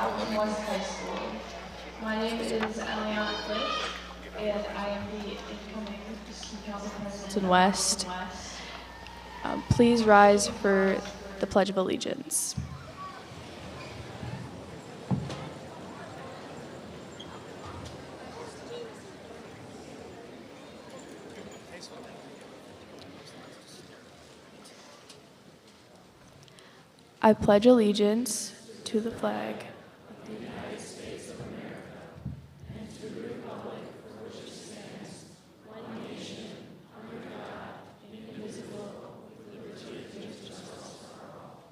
Appleton West High School. My name is Eliana Cliff, and I am the incoming Student Council President in West. Please rise for the Pledge of Allegiance. I pledge allegiance to the flag of the United States of America and to the republic for which it stands, one nation, under God, indivisible, with liberty and justice for all.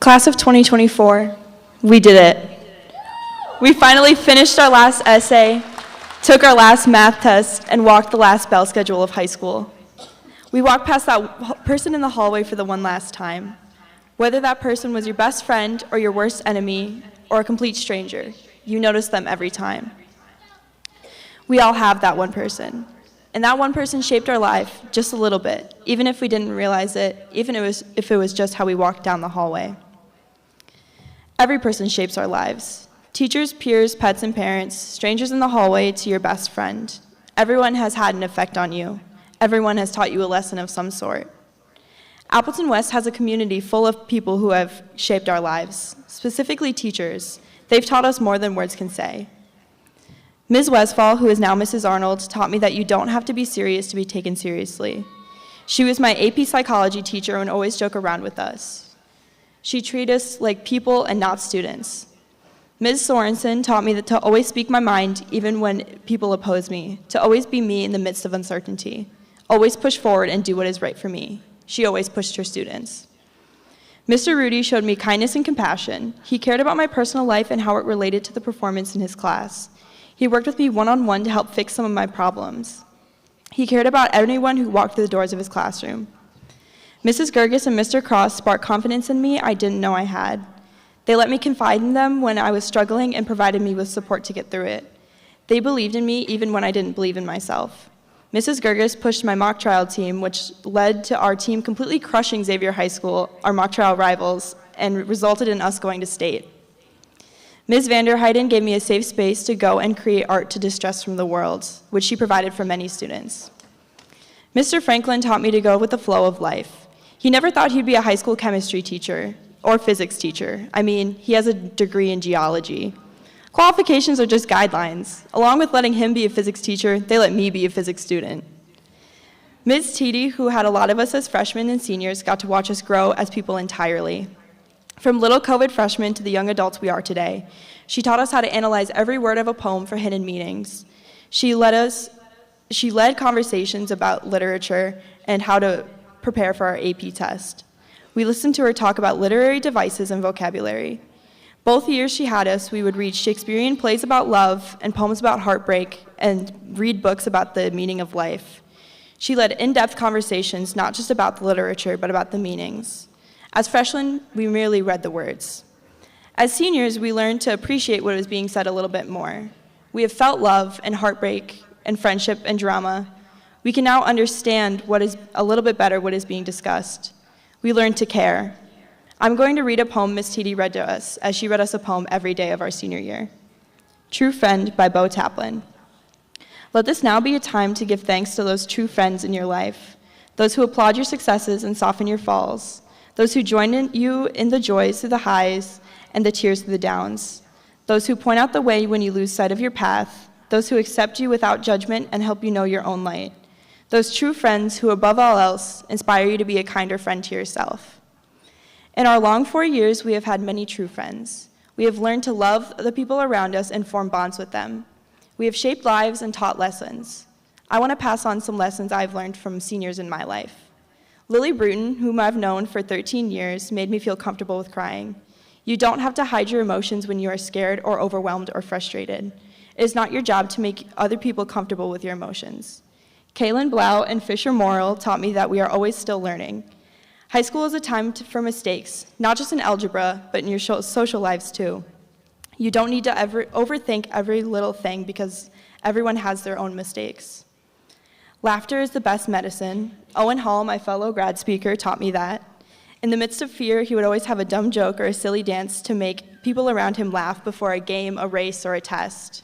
Class of 2024, we did it. We finally finished our last essay, took our last math test, and walked the last bell schedule of high school. We walked past that person in the hallway for the one last time. Whether that person was your best friend or your worst enemy or a complete stranger, you notice them every time. We all have that one person. And that one person shaped our life just a little bit, even if we didn't realize it, even if it was just how we walked down the hallway. Every person shapes our lives. Teachers, peers, pets, and parents, strangers in the hallway to your best friend. Everyone has had an effect on you. Everyone has taught you a lesson of some sort. Appleton West has a community full of people who have shaped our lives, specifically teachers. They've taught us more than words can say. Ms. Westphal, who is now Mrs. Arnold, taught me that you don't have to be serious to be taken seriously. She was my AP psychology teacher and always joke around with us. She treated us like people and not students. Ms. Sorensen taught me that to always speak my mind even when people oppose me, to always be me in the midst of uncertainty, always push forward and do what is right for me. She always pushed her students. Mr. Rudy showed me kindness and compassion. He cared about my personal life and how it related to the performance in his class. He worked with me one-on-one to help fix some of my problems. He cared about everyone who walked through the doors of his classroom. Mrs. Gerges and Mr. Cross sparked confidence in me I didn't know I had. They let me confide in them when I was struggling and provided me with support to get through it. They believed in me even when I didn't believe in myself. Mrs. Gerges pushed my mock trial team, which led to our team completely crushing Xavier High School, our mock trial rivals, and resulted in us going to state. Ms. Vanderheiden gave me a safe space to go and create art to distress from the world, which she provided for many students. Mr. Franklin taught me to go with the flow of life. He never thought he'd be a high school chemistry teacher or physics teacher. I mean, he has a degree in geology. Qualifications are just guidelines. Along with letting him be a physics teacher, they let me be a physics student. Ms. Teedy, who had a lot of us as freshmen and seniors, got to watch us grow as people entirely. From little COVID freshmen to the young adults we are today, she taught us how to analyze every word of a poem for hidden meanings. She led conversations about literature and how to prepare for our AP test. We listened to her talk about literary devices and vocabulary. Both years she had us, we would read Shakespearean plays about love and poems about heartbreak and read books about the meaning of life. She led in-depth conversations, not just about the literature, but about the meanings. As freshmen, we merely read the words. As seniors, we learned to appreciate what was being said a little bit more. We have felt love and heartbreak and friendship and drama. We can now understand what is a little bit better what is being discussed. We learned to care. I'm going to read a poem Miss Teedy read to us, as she read us a poem every day of our senior year. True Friend by Bo Taplin. Let this now be a time to give thanks to those true friends in your life, those who applaud your successes and soften your falls, those who join you in the joys through the highs and the tears through the downs, those who point out the way when you lose sight of your path, those who accept you without judgment and help you know your own light, those true friends who, above all else, inspire you to be a kinder friend to yourself. In our long 4 years, we have had many true friends. We have learned to love the people around us and form bonds with them. We have shaped lives and taught lessons. I want to pass on some lessons I've learned from seniors in my life. Lily Bruton, whom I've known for 13 years, made me feel comfortable with crying. You don't have to hide your emotions when you are scared or overwhelmed or frustrated. It is not your job to make other people comfortable with your emotions. Kaylin Blau and Fisher Morrill taught me that we are always still learning. High school is a time for mistakes, not just in algebra, but in your social lives too. You don't need to overthink every little thing because everyone has their own mistakes. Laughter is the best medicine. Owen Hall, my fellow grad speaker, taught me that. In the midst of fear, he would always have a dumb joke or a silly dance to make people around him laugh before a game, a race, or a test.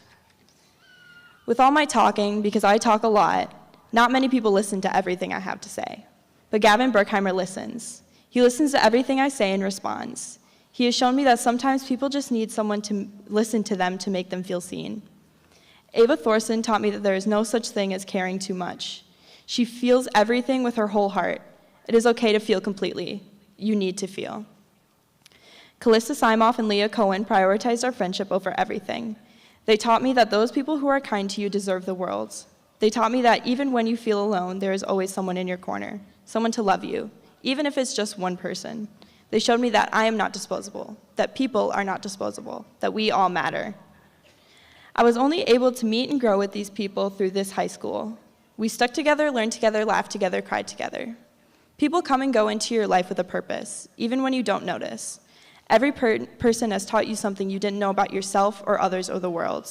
With all my talking, because I talk a lot, not many people listen to everything I have to say. But Gavin Berkheimer listens. He listens to everything I say and responds. He has shown me that sometimes people just need someone to listen to them to make them feel seen. Ava Thorson taught me that there is no such thing as caring too much. She feels everything with her whole heart. It is okay to feel completely. You need to feel. Callista Simoff and Leah Cohen prioritized our friendship over everything. They taught me that those people who are kind to you deserve the world. They taught me that even when you feel alone, there is always someone in your corner, someone to love you, even if it's just one person. They showed me that I am not disposable, that people are not disposable, that we all matter. I was only able to meet and grow with these people through this high school. We stuck together, learned together, laughed together, cried together. People come and go into your life with a purpose, even when you don't notice. Every person has taught you something you didn't know about yourself or others or the world.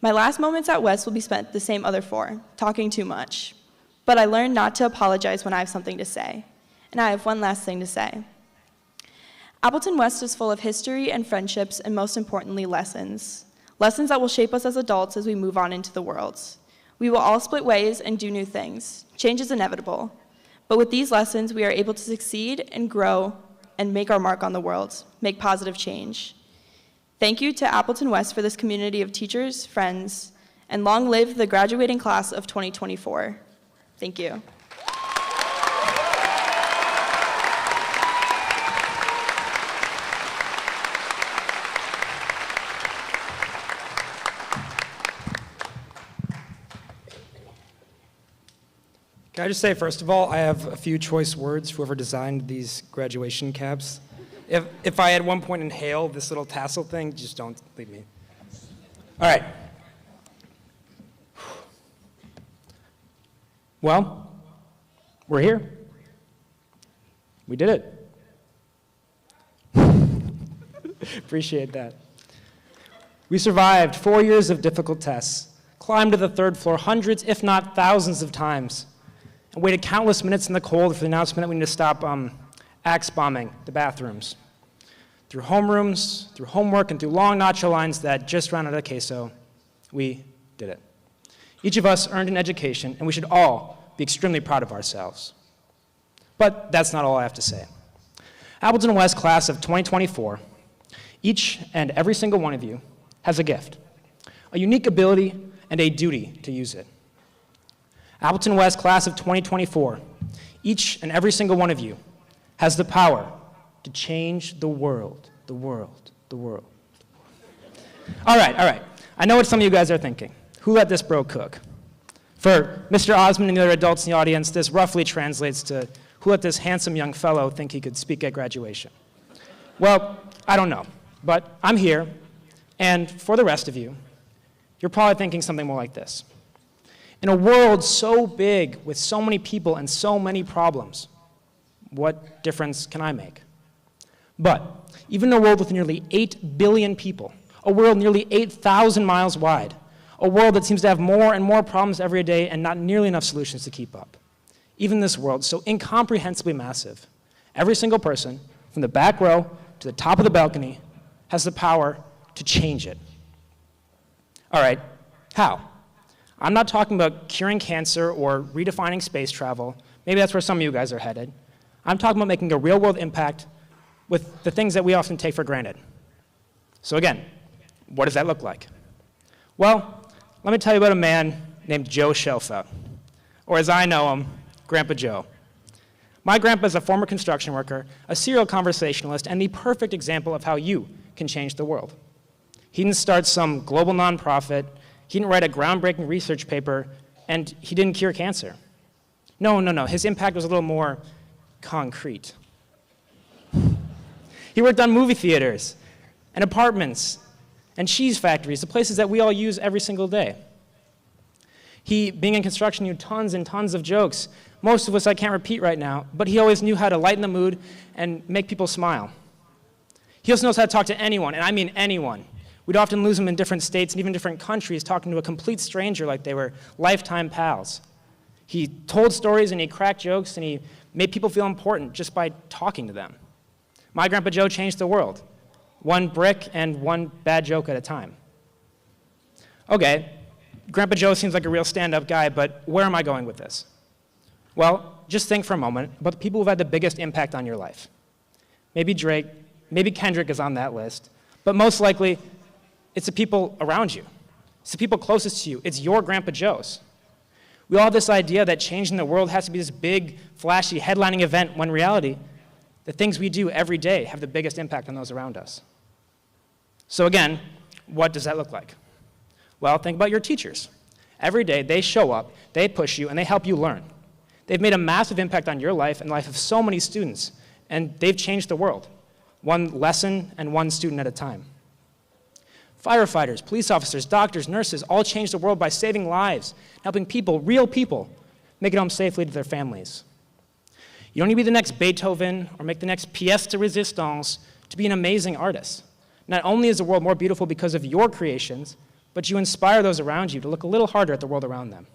My last moments at West will be spent the same other 4, talking too much. But I learned not to apologize when I have something to say. And I have one last thing to say. Appleton West is full of history and friendships and most importantly, lessons. Lessons that will shape us as adults as we move on into the world. We will all split ways and do new things. Change is inevitable. But with these lessons, we are able to succeed and grow and make our mark on the world, make positive change. Thank you to Appleton West for this community of teachers, friends, and long live the graduating class of 2024. Thank you. Can I just say, first of all, I have a few choice words for whoever designed these graduation caps. If I at one point inhale this little tassel thing, just don't leave me. All right. Well, we're here. We did it. Appreciate that. We survived 4 years of difficult tests, climbed to the third floor hundreds, if not thousands of times, and waited countless minutes in the cold for the announcement that we need to stop axe bombing the bathrooms. Through homerooms, through homework, and through long nacho lines that just ran out of queso, we did it. Each of us earned an education, and we should all be extremely proud of ourselves. But that's not all I have to say. Appleton West class of 2024, each and every single one of you has a gift, a unique ability, and a duty to use it. Appleton West class of 2024, each and every single one of you has the power to change the world, the world, the world. All right. I know what some of you guys are thinking. Who let this bro cook? For Mr. Osmond and the other adults in the audience, this roughly translates to who let this handsome young fellow think he could speak at graduation? Well, I don't know, but I'm here, and for the rest of you, you're probably thinking something more like this. In a world so big with so many people and so many problems, what difference can I make? But even in a world with nearly 8 billion people, a world nearly 8,000 miles wide, a world that seems to have more and more problems every day and not nearly enough solutions to keep up, even this world so incomprehensibly massive, every single person, from the back row to the top of the balcony, has the power to change it. All right, how? I'm not talking about curing cancer or redefining space travel. Maybe that's where some of you guys are headed. I'm talking about making a real-world impact with the things that we often take for granted. So again, what does that look like? Well, let me tell you about a man named Joe Shelfa, or as I know him, Grandpa Joe. My grandpa is a former construction worker, a serial conversationalist, and the perfect example of how you can change the world. He didn't start some global nonprofit, he didn't write a groundbreaking research paper, and he didn't cure cancer. No, his impact was a little more concrete. He worked on movie theaters and apartments and cheese factories, the places that we all use every single day. He, being in construction, knew tons and tons of jokes, most of which I can't repeat right now, but he always knew how to lighten the mood and make people smile. He also knows how to talk to anyone, and I mean anyone. We'd often lose him in different states and even different countries talking to a complete stranger like they were lifetime pals. He told stories and he cracked jokes and he made people feel important just by talking to them. My Grandpa Joe changed the world, one brick and one bad joke at a time. Okay, Grandpa Joe seems like a real stand-up guy, but where am I going with this? Well, just think for a moment about the people who've had the biggest impact on your life. Maybe Drake, maybe Kendrick is on that list, but most likely, it's the people around you. It's the people closest to you. It's your Grandpa Joes. We all have this idea that changing the world has to be this big, flashy, headlining event, when in reality, the things we do every day have the biggest impact on those around us. So again, what does that look like? Well, think about your teachers. Every day, they show up, they push you, and they help you learn. They've made a massive impact on your life and the life of so many students, and they've changed the world, one lesson and one student at a time. Firefighters, police officers, doctors, nurses all change the world by saving lives, helping people, real people, make it home safely to their families. You don't need to be the next Beethoven or make the next pièce de résistance to be an amazing artist. Not only is the world more beautiful because of your creations, but you inspire those around you to look a little harder at the world around them.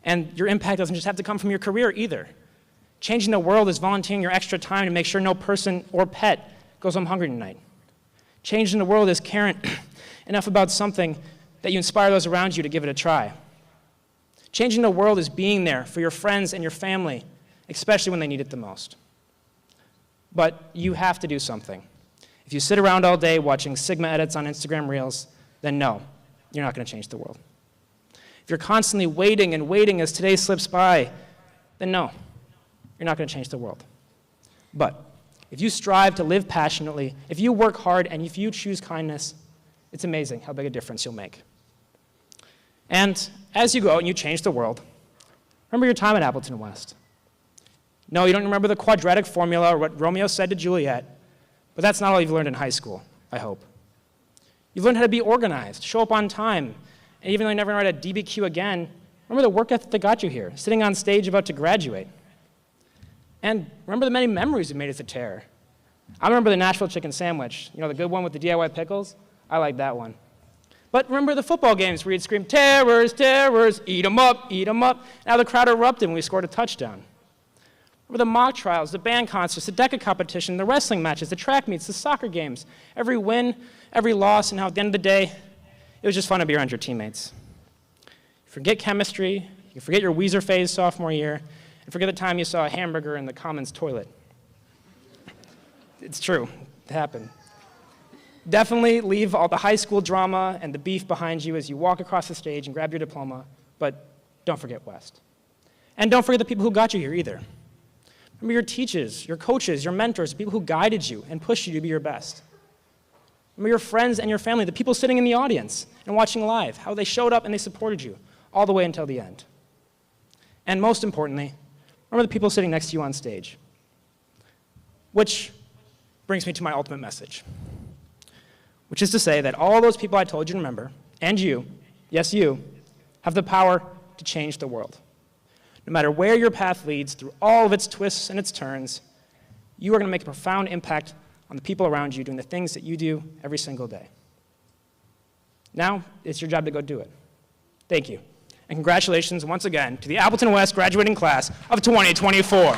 And your impact doesn't just have to come from your career either. Changing the world is volunteering your extra time to make sure no person or pet goes home hungry tonight. Changing the world is caring enough about something that you inspire those around you to give it a try. Changing the world is being there for your friends and your family, especially when they need it the most. But you have to do something. If you sit around all day watching Sigma edits on Instagram Reels, then no, you're not going to change the world. If you're constantly waiting and waiting as today slips by, then no, you're not going to change the world. But if you strive to live passionately, if you work hard, and if you choose kindness, it's amazing how big a difference you'll make. And as you go out and you change the world, remember your time at Appleton West. No, you don't remember the quadratic formula or what Romeo said to Juliet, but that's not all you've learned in high school, I hope. You've learned how to be organized, show up on time, and even though you never write a DBQ again, remember the work ethic that got you here, sitting on stage about to graduate. And remember the many memories you made as a terror. I remember the Nashville chicken sandwich, the good one with the DIY pickles. I like that one. But remember the football games where you'd scream, "Terrors, terrors, eat 'em up, eat 'em up." Now the crowd erupted when we scored a touchdown. Remember the mock trials, the band concerts, the DECA competition, the wrestling matches, the track meets, the soccer games, every win, every loss, and how at the end of the day, it was just fun to be around your teammates. You forget chemistry, you forget your Weezer phase sophomore year, and forget the time you saw a hamburger in the Commons toilet. It's true, it happened. Definitely leave all the high school drama and the beef behind you as you walk across the stage and grab your diploma, but don't forget West. And don't forget the people who got you here either. Remember your teachers, your coaches, your mentors, the people who guided you and pushed you to be your best. Remember your friends and your family, the people sitting in the audience and watching live, how they showed up and they supported you all the way until the end. And most importantly, remember the people sitting next to you on stage. Which brings me to my ultimate message, which is to say that all those people I told you to remember, and you, yes you, have the power to change the world. No matter where your path leads, through all of its twists and its turns, you are going to make a profound impact on the people around you doing the things that you do every single day. Now, it's your job to go do it. Thank you. And congratulations once again to the Appleton West graduating class of 2024.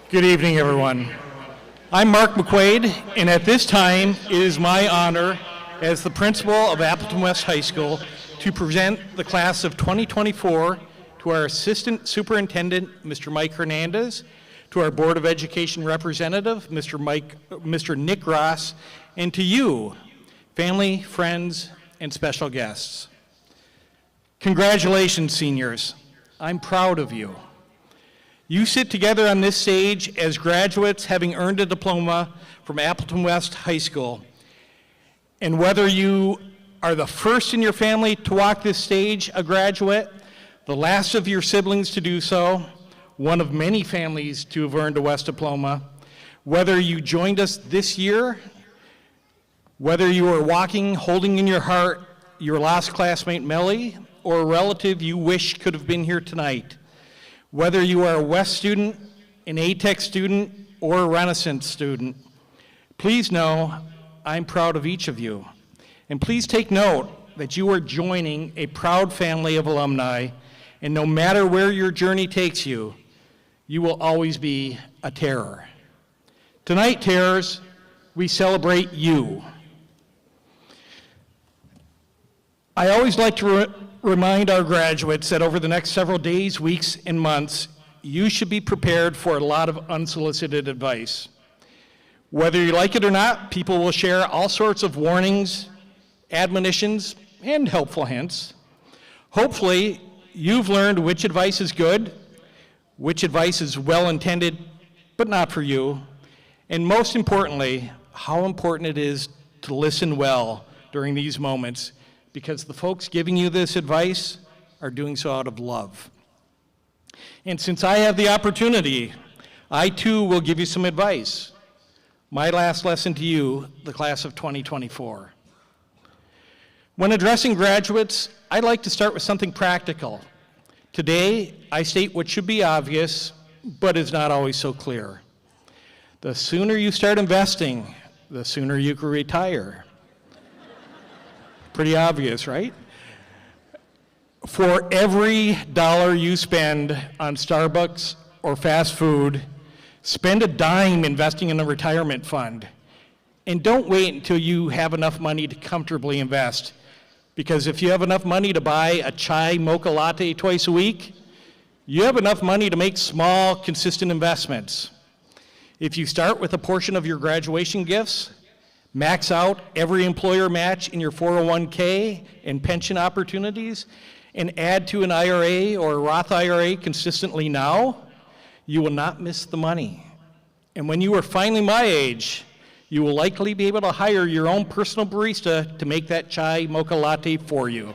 Good evening, everyone. I'm Mark McQuaid, and at this time, it is my honor as the principal of Appleton West High School to present the class of 2024 to our Assistant Superintendent, Mr. Mike Hernandez, to our Board of Education representative, Mr. Nick Ross, and to you, family, friends, and special guests. Congratulations, seniors. I'm proud of you. You sit together on this stage as graduates having earned a diploma from Appleton West High School. And whether you are the first in your family to walk this stage, a graduate, the last of your siblings to do so, one of many families to have earned a West diploma, whether you joined us this year, whether you are walking, holding in your heart your lost classmate Melly, or a relative you wish could have been here tonight, whether you are a West student, an ATEC student, or a Renaissance student, please know I'm proud of each of you. And please take note that you are joining a proud family of alumni, and no matter where your journey takes you, you will always be a terror. Tonight, terrors, we celebrate you. I always like to remind our graduates that over the next several days, weeks, and months, you should be prepared for a lot of unsolicited advice. Whether you like it or not, people will share all sorts of warnings, admonitions, and helpful hints. Hopefully, you've learned which advice is good, which advice is well-intended, but not for you, and most importantly, how important it is to listen well during these moments, because the folks giving you this advice are doing so out of love. And since I have the opportunity, I too will give you some advice. My last lesson to you, the class of 2024. When addressing graduates, I'd like to start with something practical. Today, I state what should be obvious, but is not always so clear. The sooner you start investing, the sooner you can retire. Pretty obvious, right? For every dollar you spend on Starbucks or fast food, spend a dime investing in a retirement fund. And don't wait until you have enough money to comfortably invest. Because if you have enough money to buy a chai mocha latte twice a week, you have enough money to make small, consistent investments. If you start with a portion of your graduation gifts, max out every employer match in your 401k and pension opportunities, and add to an IRA or a Roth IRA consistently now, you will not miss the money. And when you are finally my age, you will likely be able to hire your own personal barista to make that chai mocha latte for you.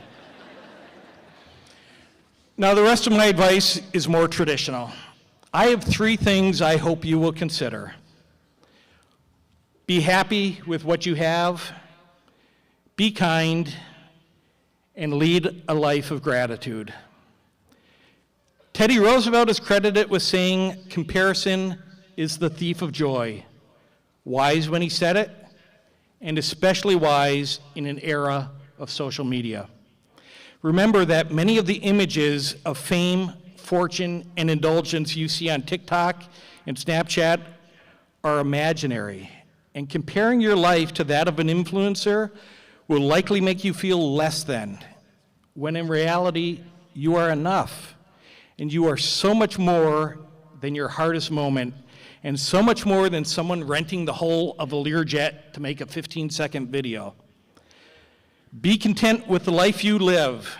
Now, the rest of my advice is more traditional. I have 3 things I hope you will consider. Be happy with what you have, be kind, and lead a life of gratitude. Teddy Roosevelt is credited with saying, "Comparison is the thief of joy." Wise when he said it, and especially wise in an era of social media. Remember that many of the images of fame, fortune, and indulgence you see on TikTok and Snapchat are imaginary. And comparing your life to that of an influencer will likely make you feel less than, when in reality, you are enough. And you are so much more than your hardest moment, and so much more than someone renting the whole of a Learjet to make a 15-second video. Be content with the life you live,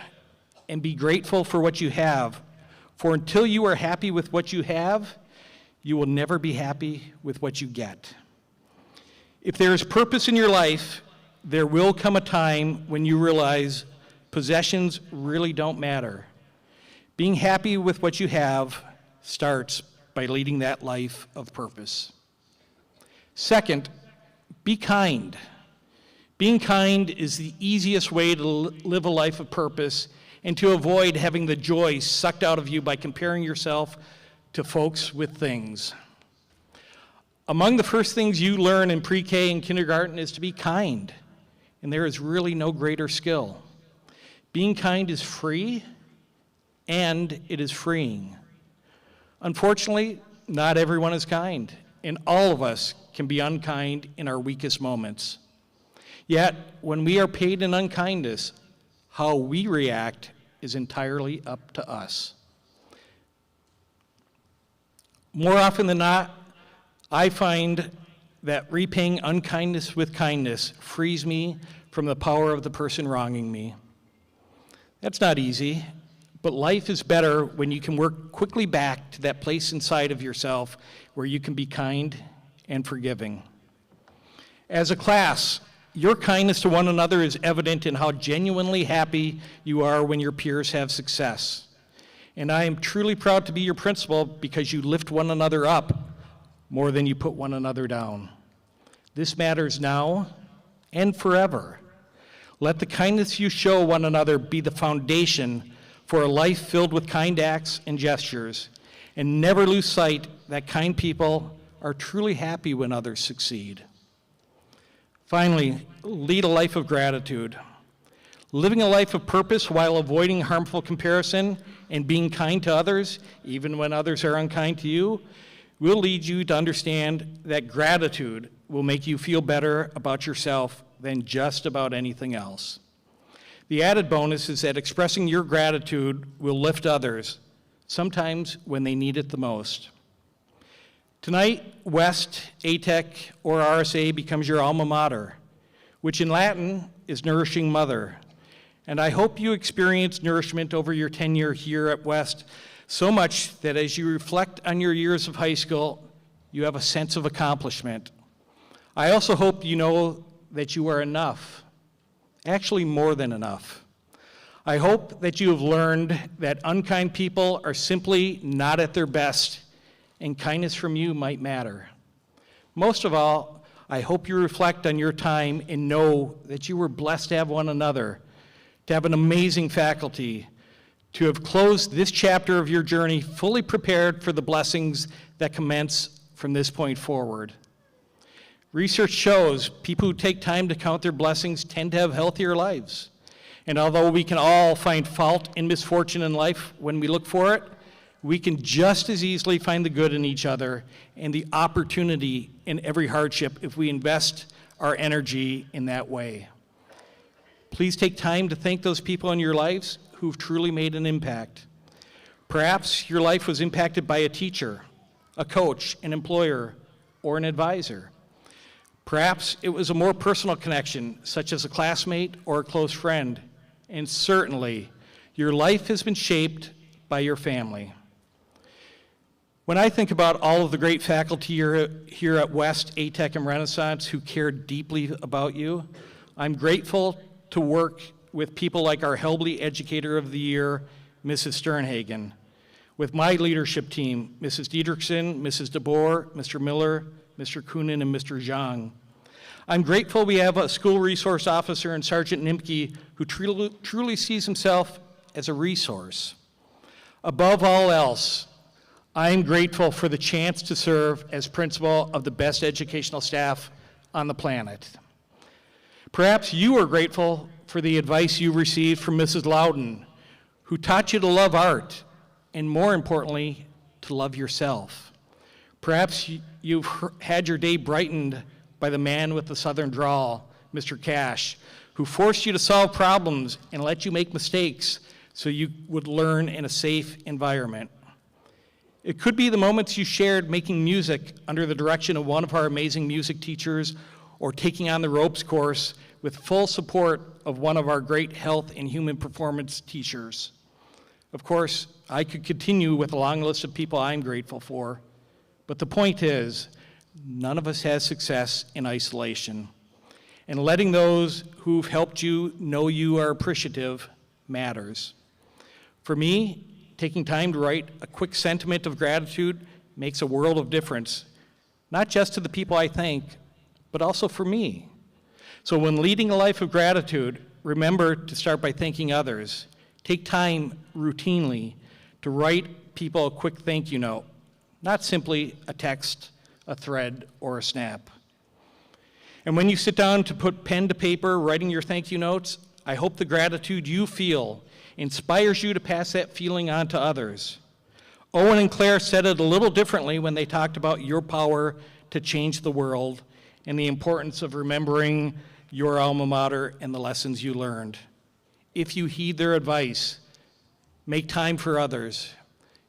and be grateful for what you have. For until you are happy with what you have, you will never be happy with what you get. If there is purpose in your life, there will come a time when you realize possessions really don't matter. Being happy with what you have starts by leading that life of purpose. Second, be kind. Being kind is the easiest way to live a life of purpose and to avoid having the joy sucked out of you by comparing yourself to folks with things. Among the first things you learn in pre-K and kindergarten is to be kind, and there is really no greater skill. Being kind is free, and it is freeing. Unfortunately, not everyone is kind, and all of us can be unkind in our weakest moments. Yet, when we are paid in unkindness, how we react is entirely up to us. More often than not, I find that repaying unkindness with kindness frees me from the power of the person wronging me. That's not easy, but life is better when you can work quickly back to that place inside of yourself where you can be kind and forgiving. As a class, your kindness to one another is evident in how genuinely happy you are when your peers have success. And I am truly proud to be your principal because you lift one another up more than you put one another down. This matters now and forever. Let the kindness you show one another be the foundation for a life filled with kind acts and gestures, and never lose sight that kind people are truly happy when others succeed. Finally, lead a life of gratitude. Living a life of purpose while avoiding harmful comparison and being kind to others, even when others are unkind to you, will lead you to understand that gratitude will make you feel better about yourself than just about anything else. The added bonus is that expressing your gratitude will lift others, sometimes when they need it the most. Tonight, West, ATEC, or RSA becomes your alma mater, which in Latin is nourishing mother. And I hope you experience nourishment over your tenure here at West so much that as you reflect on your years of high school, you have a sense of accomplishment. I also hope you know that you are enough, actually more than enough. I hope that you have learned that unkind people are simply not at their best, and kindness from you might matter. Most of all, I hope you reflect on your time and know that you were blessed to have one another, to have an amazing faculty, to have closed this chapter of your journey fully prepared for the blessings that commence from this point forward. Research shows people who take time to count their blessings tend to have healthier lives. And although we can all find fault and misfortune in life when we look for it, we can just as easily find the good in each other and the opportunity in every hardship if we invest our energy in that way. Please take time to thank those people in your lives who've truly made an impact. Perhaps your life was impacted by a teacher, a coach, an employer, or an advisor. Perhaps it was a more personal connection, such as a classmate or a close friend. And certainly, your life has been shaped by your family. When I think about all of the great faculty here at West, ATEC, and Renaissance who care deeply about you, I'm grateful to work with people like our Helbley Educator of the Year, Mrs. Sternhagen, with my leadership team, Mrs. Diedrichson, Mrs. DeBoer, Mr. Miller, Mr. Kunin, and Mr. Zhang. I'm grateful we have a school resource officer in Sergeant Nimke who truly sees himself as a resource. Above all else, I am grateful for the chance to serve as principal of the best educational staff on the planet. Perhaps you are grateful for the advice you received from Mrs. Loudon, who taught you to love art, and more importantly, to love yourself. Perhaps you've had your day brightened by the man with the southern drawl, Mr. Cash, who forced you to solve problems and let you make mistakes so you would learn in a safe environment. It could be the moments you shared making music under the direction of one of our amazing music teachers, or taking on the ropes course with full support of one of our great health and human performance teachers. Of course, I could continue with a long list of people I'm grateful for, but the point is, none of us has success in isolation. And letting those who've helped you know you are appreciative matters. For me, taking time to write a quick sentiment of gratitude makes a world of difference, not just to the people I thank, but also for me. So when leading a life of gratitude, remember to start by thanking others. Take time routinely to write people a quick thank you note, not simply a text, a thread, or a snap. And when you sit down to put pen to paper writing your thank you notes, I hope the gratitude you feel inspires you to pass that feeling on to others. Owen and Claire said it a little differently when they talked about your power to change the world and the importance of remembering your alma mater and the lessons you learned. If you heed their advice, make time for others,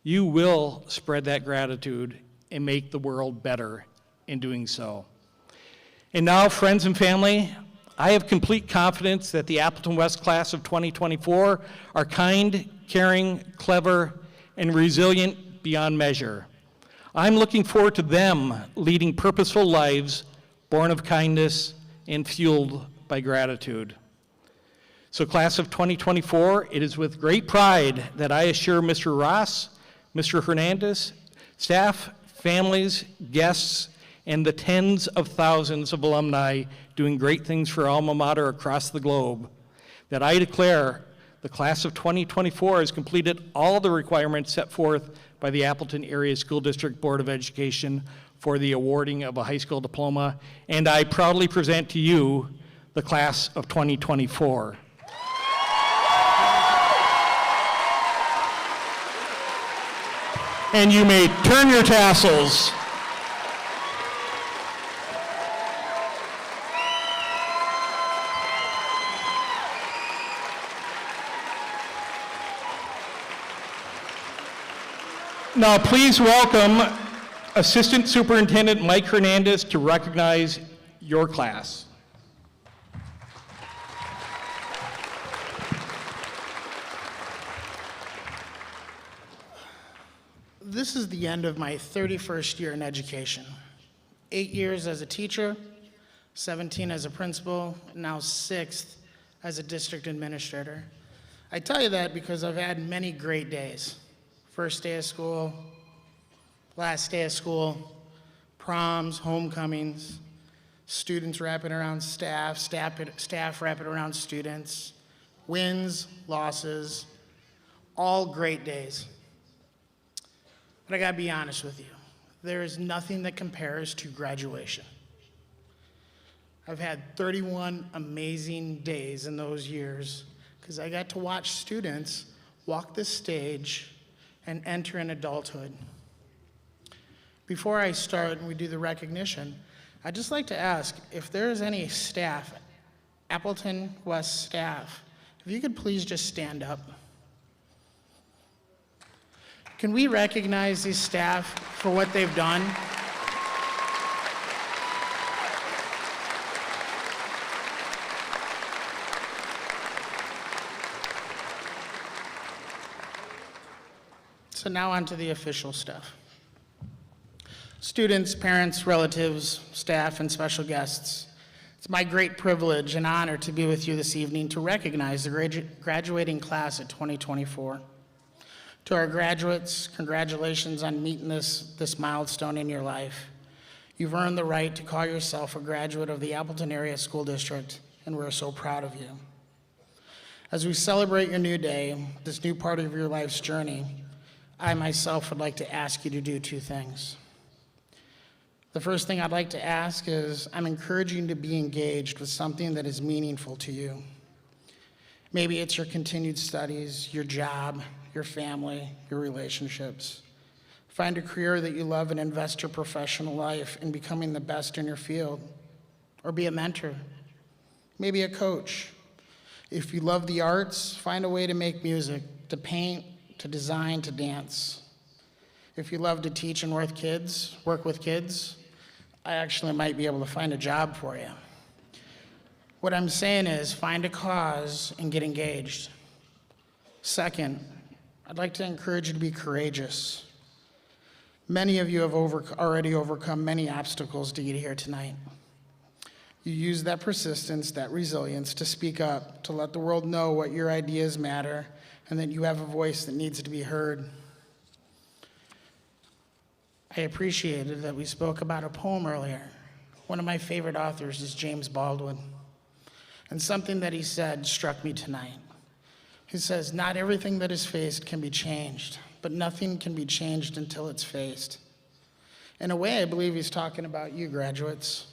you will spread that gratitude and make the world better in doing so. And now, friends and family, I have complete confidence that the Appleton West class of 2024 are kind, caring, clever, and resilient beyond measure. I'm looking forward to them leading purposeful lives born of kindness and fueled by gratitude. So, class of 2024, it is with great pride that I assure Mr. Ross, Mr. Hernandez, staff, families, guests, and the tens of thousands of alumni doing great things for alma mater across the globe, that I declare the class of 2024 has completed all the requirements set forth by the Appleton Area School District Board of Education for the awarding of a high school diploma, and I proudly present to you the class of 2024. And you may turn your tassels. Now, please welcome Assistant Superintendent Mike Hernandez to recognize your class. This is the end of my 31st year in education. 8 years as a teacher, 17 as a principal, and now 6th as a district administrator. I tell you that because I've had many great days. First day of school, last day of school, proms, homecomings, students wrapping around staff, staff wrapping around students, wins, losses, all great days. But I gotta be honest with you, there is nothing that compares to graduation. I've had 31 amazing days in those years because I got to watch students walk the stage and enter in adulthood. Before I start and we do the recognition, I'd just like to ask if there's any staff, Appleton West staff, if you could please just stand up. Can we recognize these staff for what they've done? So now on to the official stuff. Students, parents, relatives, staff, and special guests, it's my great privilege and honor to be with you this evening to recognize the graduating class of 2024. To our graduates, congratulations on meeting this milestone in your life. You've earned the right to call yourself a graduate of the Appleton Area School District, and we're so proud of you. As we celebrate your new day, this new part of your life's journey, I myself would like to ask you to do 2 things. The first thing I'd like to ask is, I'm encouraging you to be engaged with something that is meaningful to you. Maybe it's your continued studies, your job, your family, your relationships. Find a career that you love and invest your professional life in becoming the best in your field. Or be a mentor, maybe a coach. If you love the arts, find a way to make music, to paint, to design, to dance. If you love to teach and work with kids, I actually might be able to find a job for you. What I'm saying is find a cause and get engaged. Second, I'd like to encourage you to be courageous. Many of you have already overcome many obstacles to get here tonight. You use that persistence, that resilience to speak up, to let the world know what your ideas matter, and that you have a voice that needs to be heard. I appreciated that we spoke about a poem earlier. One of my favorite authors is James Baldwin. And something that he said struck me tonight. He says, not everything that is faced can be changed, but nothing can be changed until it's faced. In a way, I believe he's talking about you, graduates.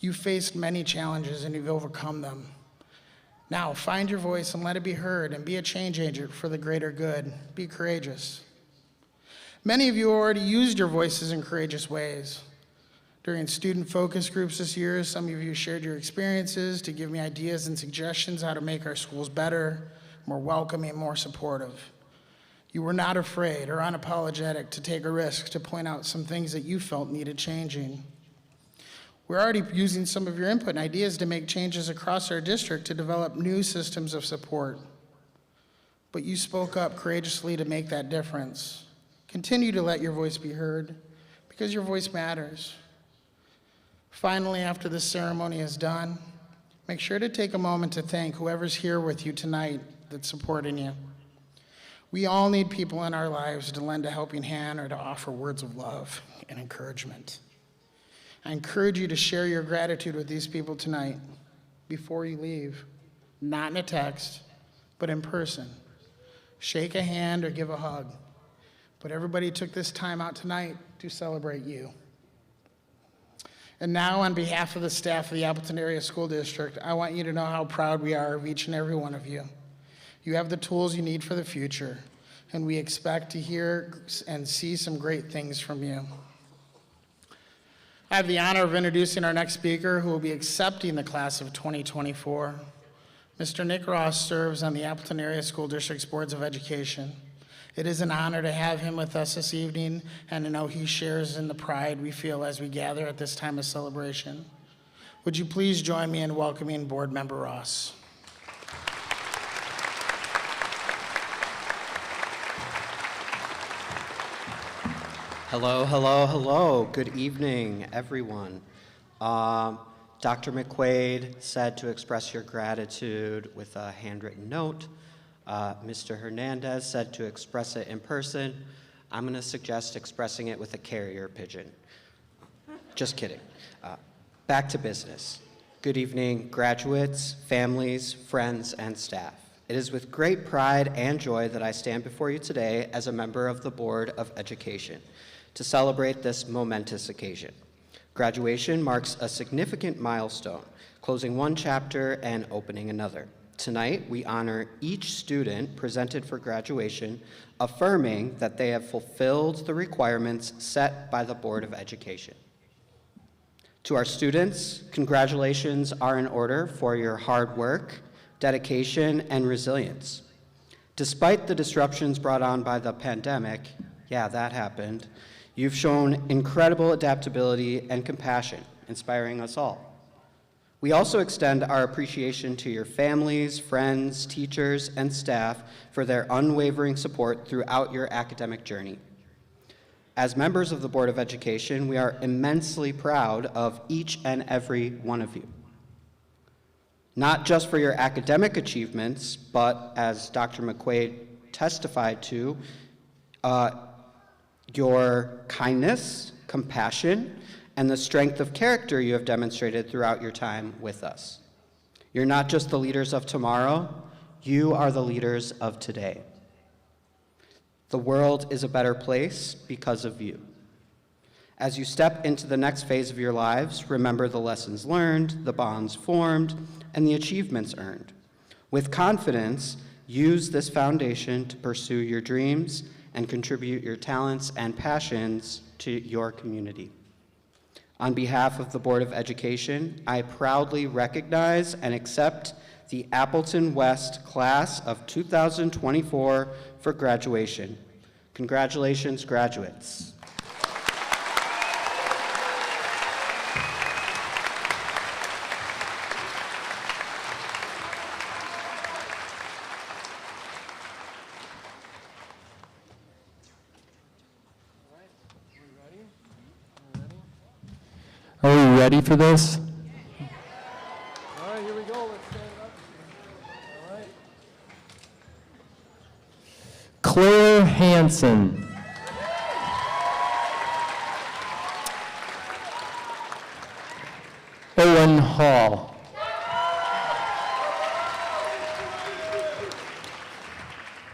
You've faced many challenges and you've overcome them. Now, find your voice and let it be heard and be a change agent for the greater good. Be courageous. Many of you already used your voices in courageous ways. During student focus groups this year, some of you shared your experiences to give me ideas and suggestions how to make our schools better, more welcoming, more supportive. You were not afraid or unapologetic to take a risk to point out some things that you felt needed changing. We're already using some of your input and ideas to make changes across our district to develop new systems of support. But you spoke up courageously to make that difference. Continue to let your voice be heard, because your voice matters. Finally, after this ceremony is done, make sure to take a moment to thank whoever's here with you tonight that's supporting you. We all need people in our lives to lend a helping hand or to offer words of love and encouragement. I encourage you to share your gratitude with these people tonight before you leave, not in a text, but in person. Shake a hand or give a hug. But everybody took this time out tonight to celebrate you. And now, on behalf of the staff of the Appleton Area School District, I want you to know how proud we are of each and every one of you. You have the tools you need for the future, and we expect to hear and see some great things from you. I have the honor of introducing our next speaker, who will be accepting the class of 2024. Mr. Nick Ross serves on the Appleton Area School District's Boards of Education. It is an honor to have him with us this evening and to know he shares in the pride we feel as we gather at this time of celebration. Would you please join me in welcoming Board Member Ross? Hello, hello, hello. Good evening, everyone. Dr. McQuaid said to express your gratitude with a handwritten note. Mr. Hernandez said to express it in person. I'm going to suggest expressing it with a carrier pigeon. Just kidding. Back to business. Good evening, graduates, families, friends, and staff. It is with great pride and joy that I stand before you today as a member of the Board of Education to celebrate this momentous occasion. Graduation marks a significant milestone, closing one chapter and opening another. Tonight, we honor each student presented for graduation, affirming that they have fulfilled the requirements set by the Board of Education. To our students, congratulations are in order for your hard work, dedication, and resilience. Despite the disruptions brought on by the pandemic, yeah, that happened, you've shown incredible adaptability and compassion, inspiring us all. We also extend our appreciation to your families, friends, teachers, and staff for their unwavering support throughout your academic journey. As members of the Board of Education, we are immensely proud of each and every one of you. Not just for your academic achievements, but as Dr. McQuaid testified to, your kindness, compassion, and the strength of character you have demonstrated throughout your time with us. You're not just the leaders of tomorrow, you are the leaders of today. The world is a better place because of you. As you step into the next phase of your lives, remember the lessons learned, the bonds formed, and the achievements earned. With confidence, use this foundation to pursue your dreams and contribute your talents and passions to your community. On behalf of the Board of Education, I proudly recognize and accept the Appleton West Class of 2024 for graduation. Congratulations, graduates. Are we ready for this? All right, here we go. Let's stand up. All right. Claire Hansen. Owen Hall.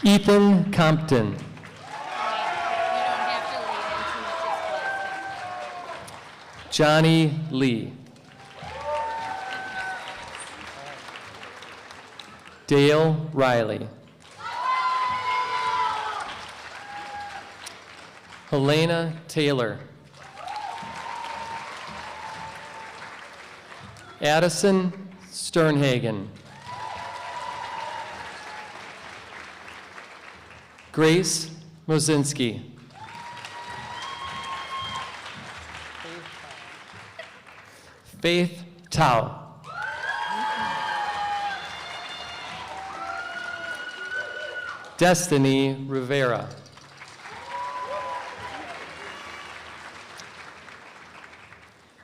Ethan Compton. Johnny Lee. Dale Riley. Helena Taylor. Addison Sternhagen. Grace Mosinski. Faith Tao. Destiny Rivera.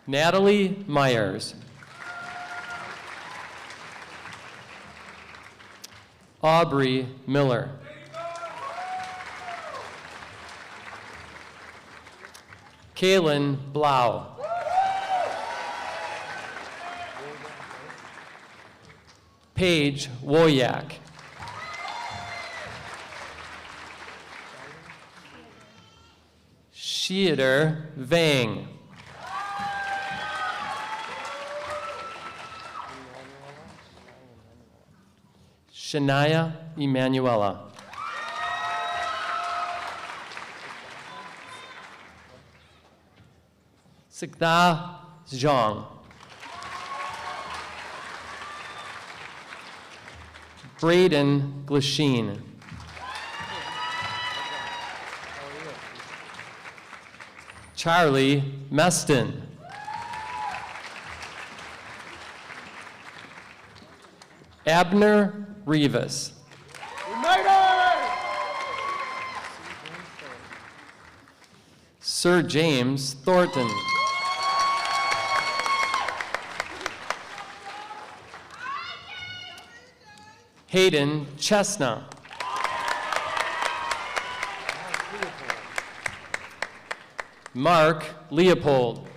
Natalie Myers. Aubrey Miller. Kaylin Blau. Paige Woyak. Sheater Vang. Shania Emanuela. Sigda Zhang. Braden Glasheen. Charlie Meston. Abner Rivas. Sir James Thornton. Hayden Chestnut. Mark Leopold.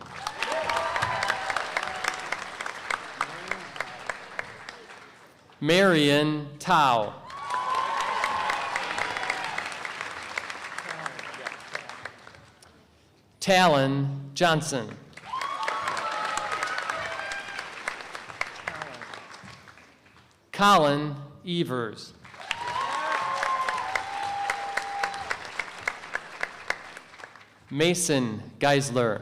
Marion Tao. Talon Johnson. Colin Evers. Mason Geisler.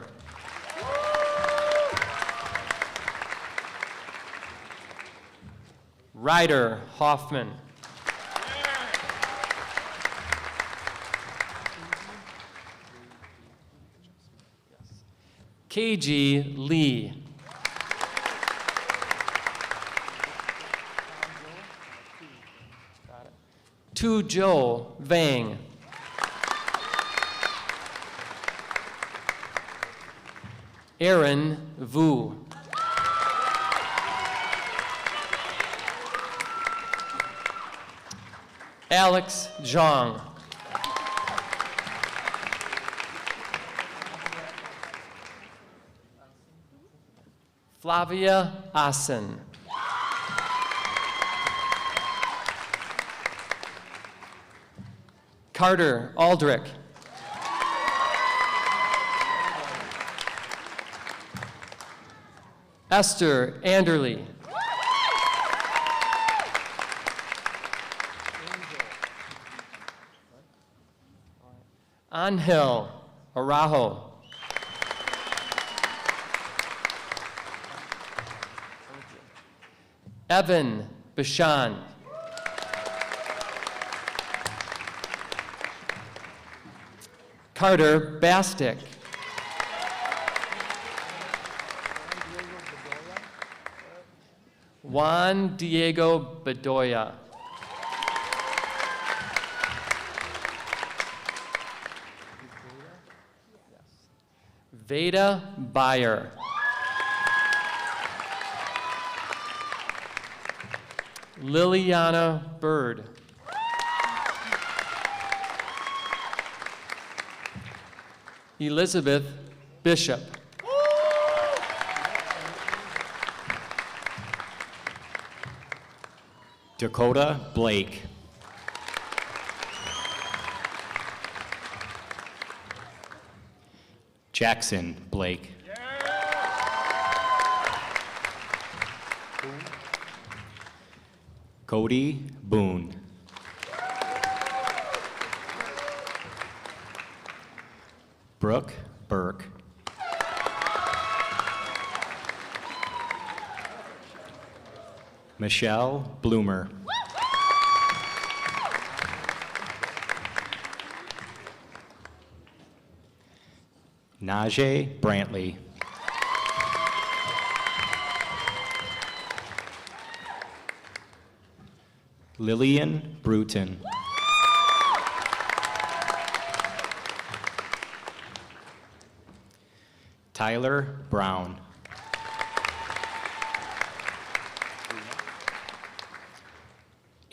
Ryder Hoffman. KG Lee. Tu Jo Vang. Aaron Vu. Alex Zhang. Flavia Asen. Carter Aldrich. Esther Anderley. Angel Arajo. Evan Bashan. Carter Bastick. Juan Diego Bedoya. Veda Bayer. Liliana Bird. Elizabeth Bishop. Dakota Blake. Jackson Blake. Cody Boone. Brooke Burke. Michelle Bloomer. Najee Brantley. Lillian Bruton. Tyler Brown.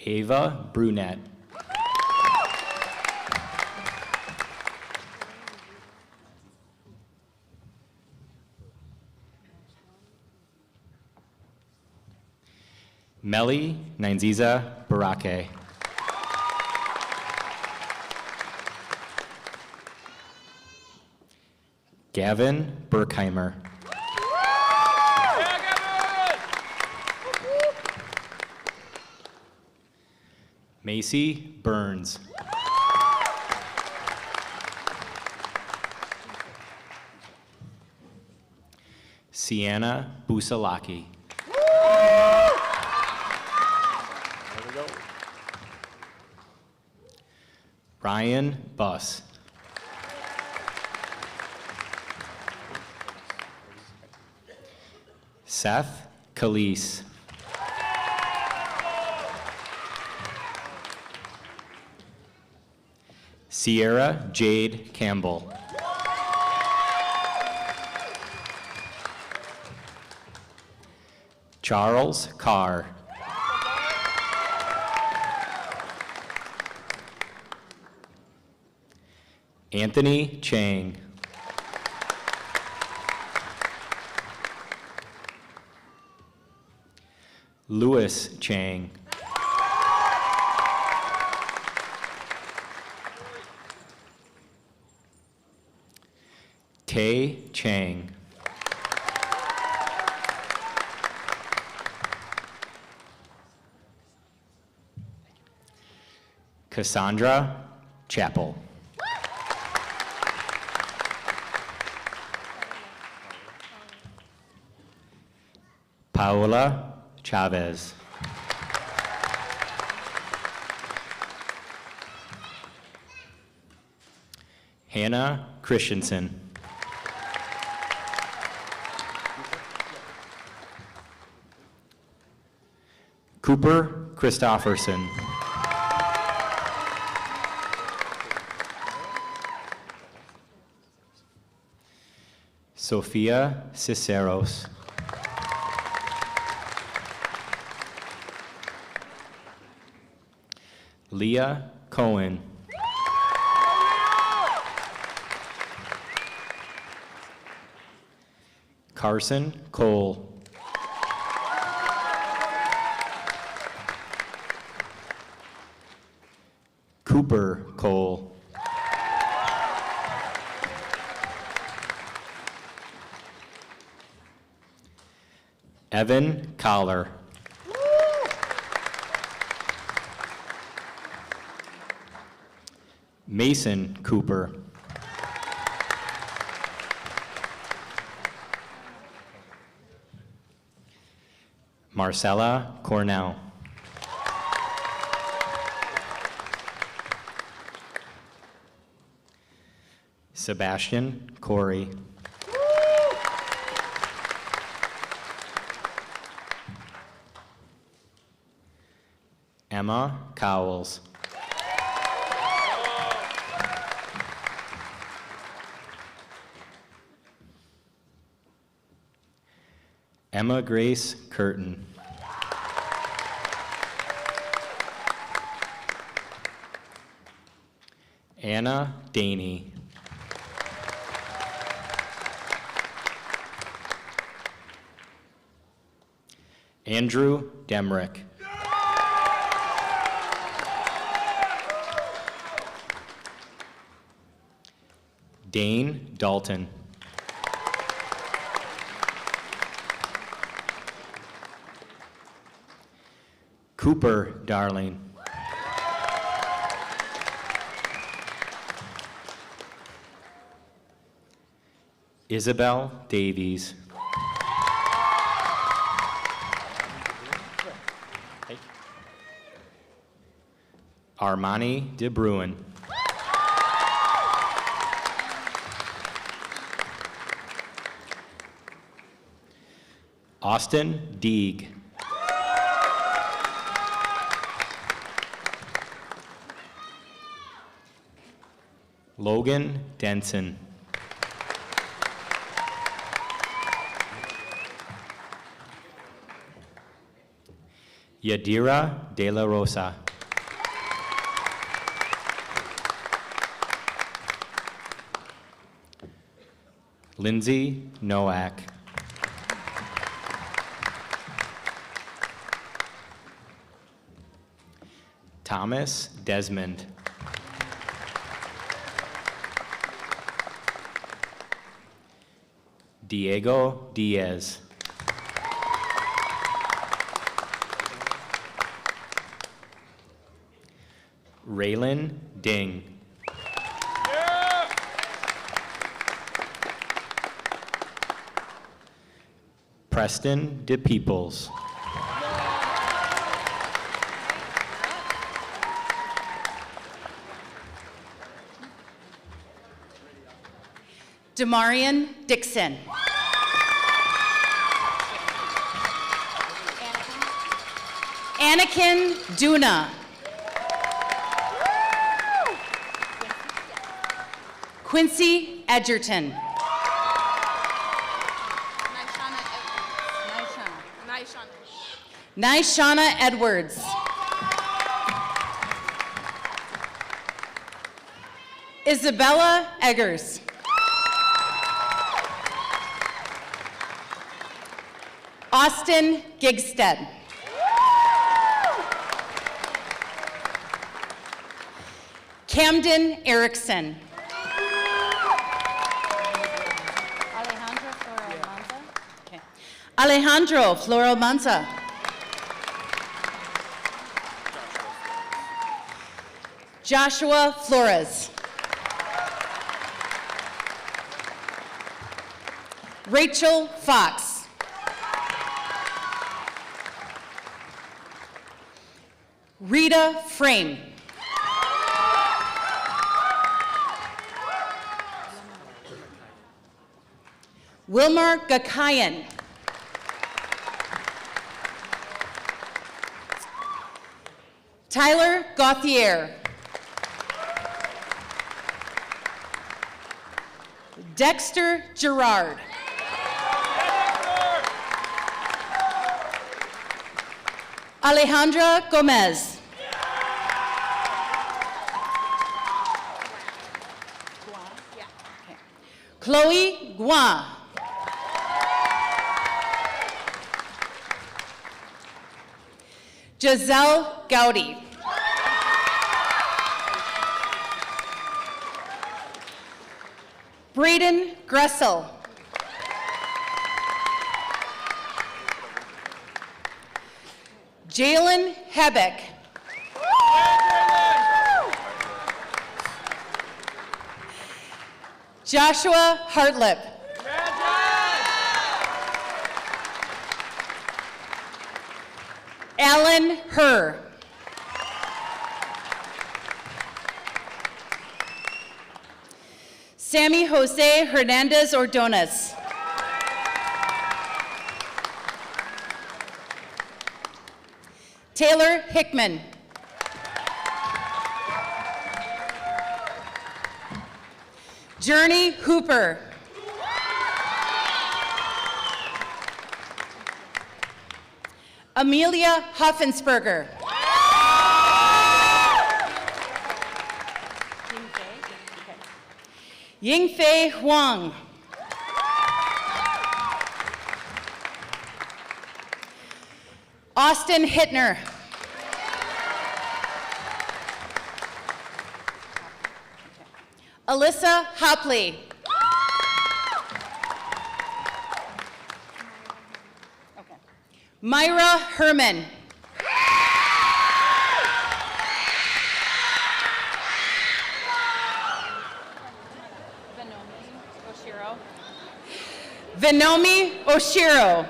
Ava Brunette. Melly Nainziza Barake. Gavin Burkheimer. Macy Burns. Sienna Busalaki. There we go. Ryan Buss. Seth Calise. Sierra Jade Campbell. Charles Carr. Anthony Chang. Louis Chang. Tay Chang. Cassandra Chappell. Paola Chavez. Hannah Christensen. Cooper Christofferson. Sophia Ciceros. Leah Cohen. Carson Cole. Cooper Cole. Evan Collar. Mason Cooper. Marcella Cornell. Sebastian Corey. Emma Cowles. Emma Grace Curtin. Anna Daney. Andrew Demrick. Dane Dalton. Cooper Darling. Isabel Davies. Armani De Bruin. Austin Deeg. Logan Denson. Yadira De La Rosa. Lindsay Nowak. Thomas Desmond. Diego Diaz. Raylan Ding. Preston DePeoples. Demarian Dixon. Anakin Duna. Quincy Edgerton. Nishana Edwards. Isabella Eggers. Austin Gigstead. Camden Erickson. Alejandro Floral Manza. Joshua Flores. Rachel Fox. Rita Frame. Wilmar Gakayan. Tyler Gauthier. Dexter Gerard. Alejandra Gomez. Chloe Gua. Giselle Gowdy. Braden Gressel. Jalen Hebeck. Joshua Hartlip. Alan Herr. Sammy Jose Hernandez Ordonez. Taylor Hickman. Journey Hooper. Amelia Hoffensberger. Yingfei Huang. Austin Hittner. Alyssa Hopley. Myra Herman. Vinomi Oshiro.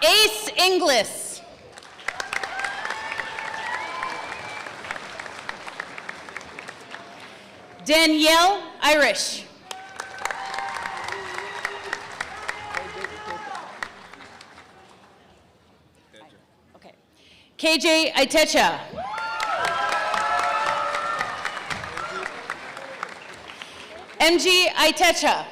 Ace Inglis. Danielle Irish. Okay. KJ Itecha. MG Itecha.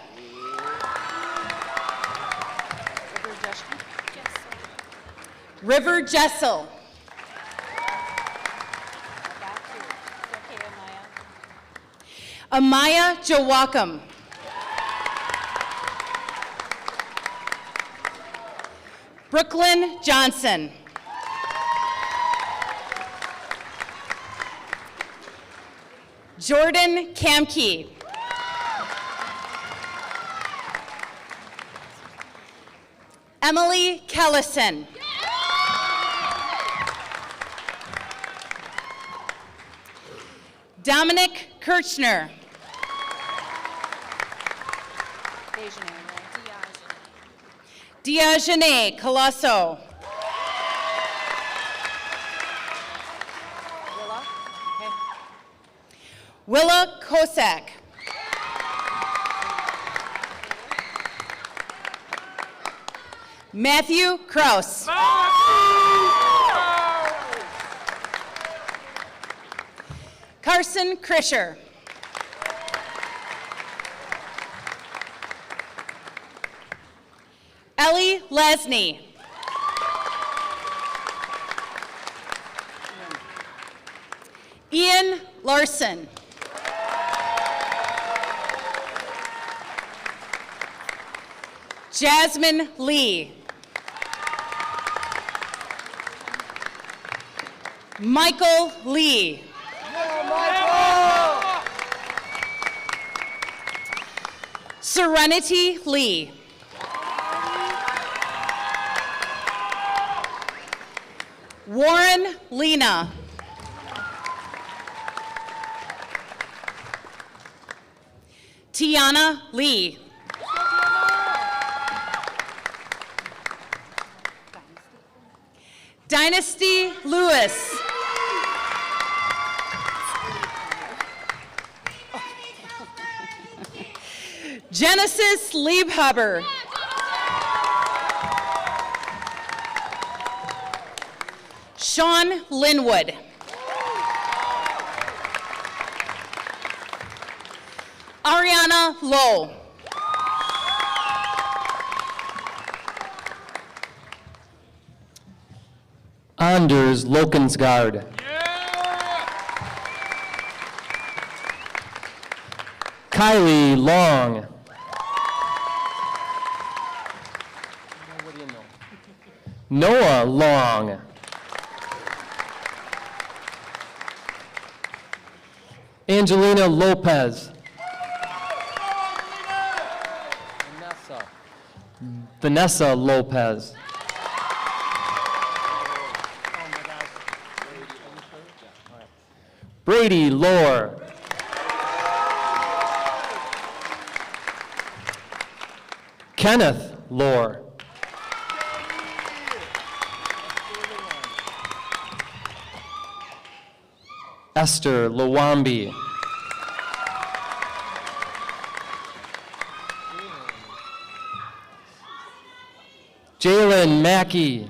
River Jessel. Amaya Jawakam. Brooklyn Johnson. Jordan Kamke. Emily Kellison. Dominic Kirchner. Diajane Colosso. Willa Kosak. Matthew Kraus. Carson Krischer. Ellie Lesney. Ian Larson. Jasmine Lee. Michael Lee. Serenity Lee. Warren Lena. Tiana Lee. Dynasty Lewis. Genesis Liebhaber. Sean Linwood. Ariana Lowe. Anders Lokensgaard. Kylie Long. Noah Long. Angelina Lopez. Vanessa Lopez. Brady Lohr. Kenneth Lohr. Esther Lawambi. Jalen Mackey.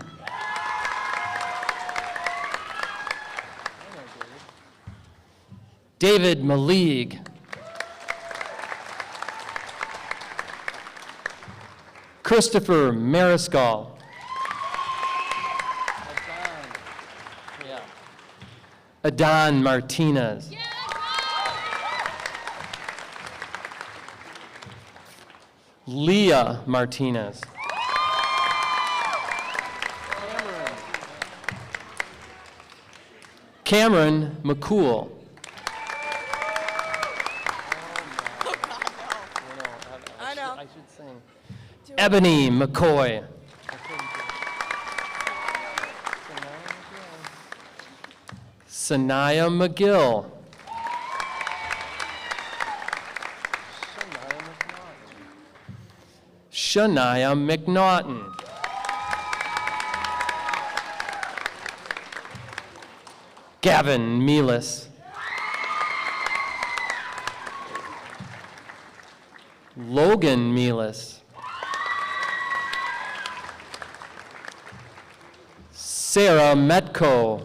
David Maligue. Christopher Mariscal. Adon Martinez. Leah Martinez. Cameron McCool. I know. I should sing. Ebony McCoy. Sanaya McGill. Shania McNaughton. Gavin Mealis. Logan Mealis. Sarah Metko.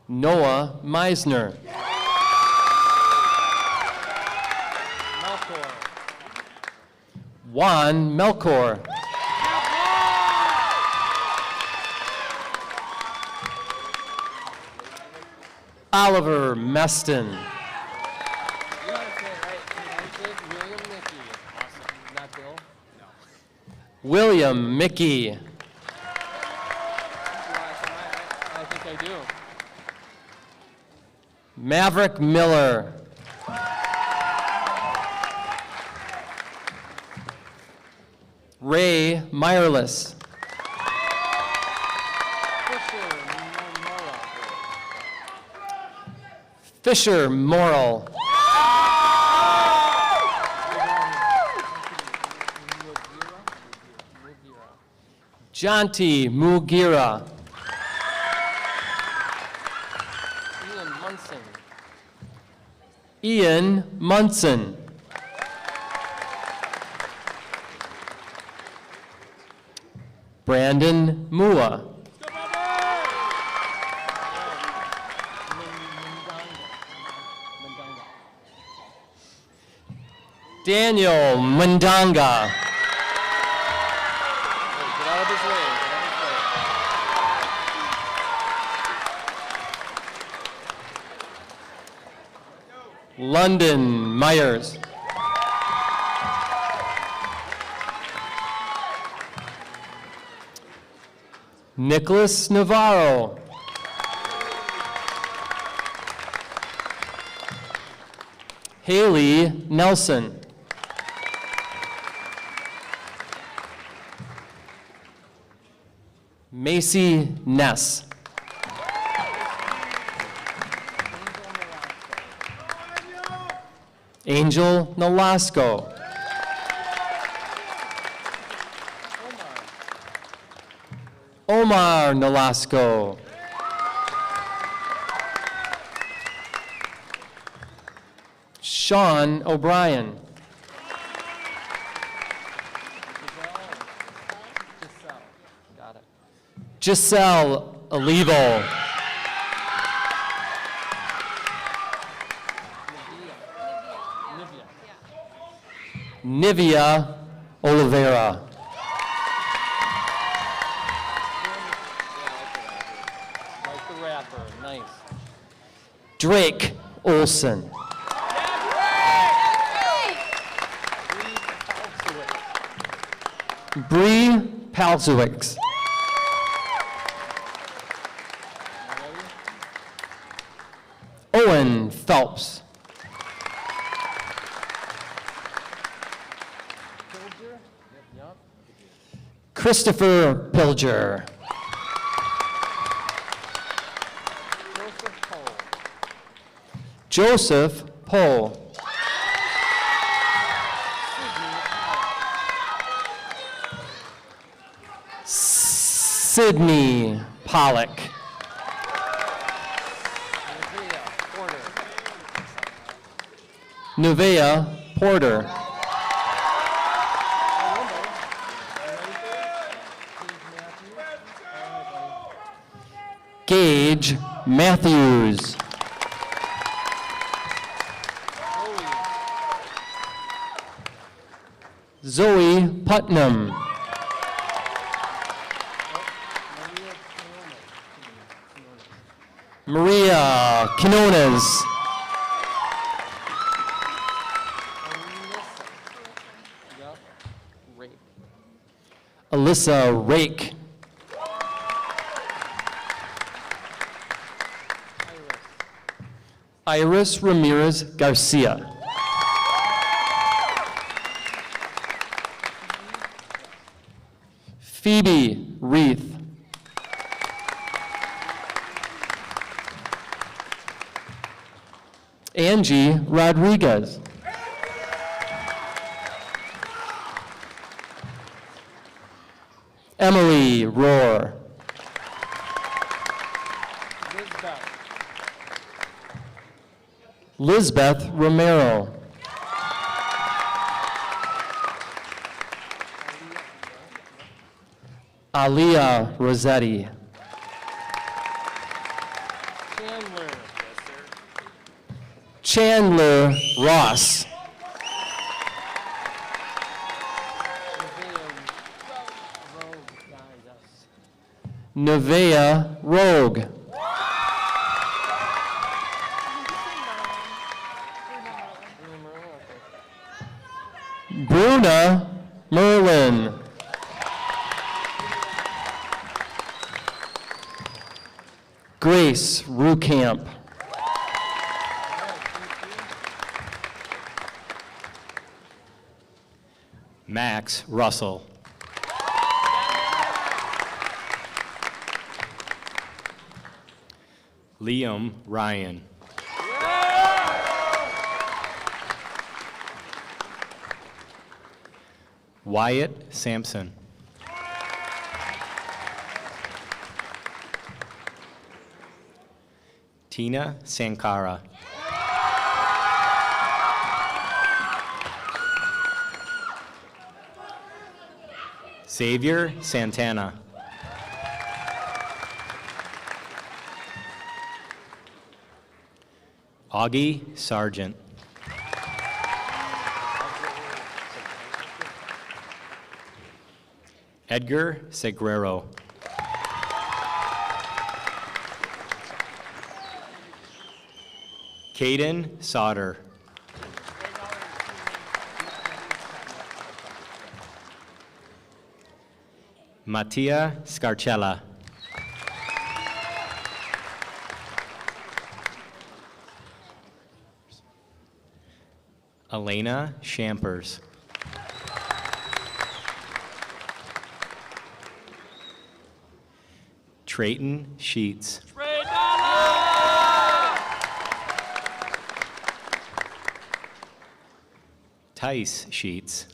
Noah Meisner. Juan Melkor. Oliver Meston. You want to say, right? William Mickey. Awesome. Not Bill? No. William Mickey. I think I do. Maverick Miller. Ray Meyerless. Fisher Morrill. Jonty Mugira. Ian Munson. Ian Munson. Brandon Mua. Daniel Mundanga. Get out of his way. Get out of his way. London Myers. Nicholas Navarro. Haley Nelson. Macy Ness. Angel Nolasco. Omar Nolasco. Sean O'Brien. Got it. Giselle Olivo. Nivea Oliveira. Like the rapper. Nice. Drake Olson. Bree Palzowicz. Owen Phelps. Christopher Pilger. Joseph Pohl. Sydney Pollock. Nevaeh Porter. Gage Matthews. Zoe Putnam. Maria Quinones. Alyssa Rake. Iris Ramirez Garcia. Phoebe Reith. Angie Rodriguez. Emily Rohr. Lisbeth Romero. Aliyah Rossetti. Chandler Ross. Nevaeh Rogue. Bruna Merlin. Grace Rukamp. Max Russell. Liam Ryan. Wyatt Sampson. Tina Sankara. Xavier Santana. Augie Sargent. Edgar Segrero. Caden Sauter. Mattia Scarcella. Elena Shampers. Trayton Sheets. Tice Sheets.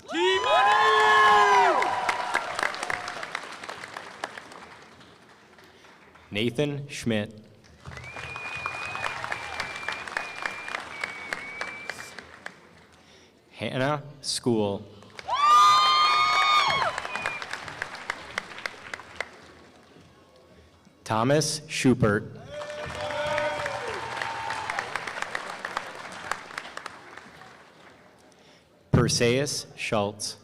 Nathan Schmidt. Hannah School. Thomas Schubert. Perseus Schultz.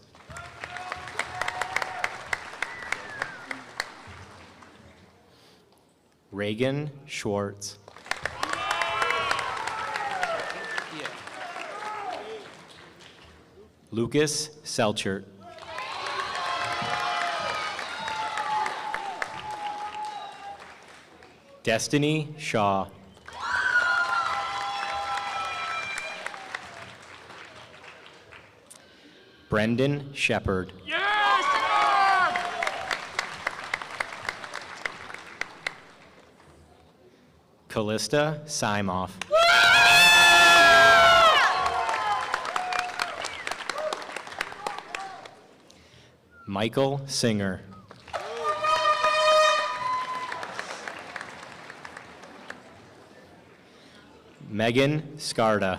Reagan Schwartz. Lucas Selchert. Destiny Shaw. Brendan Shepard. Callista Simoff. Michael Singer. Megan Scarda.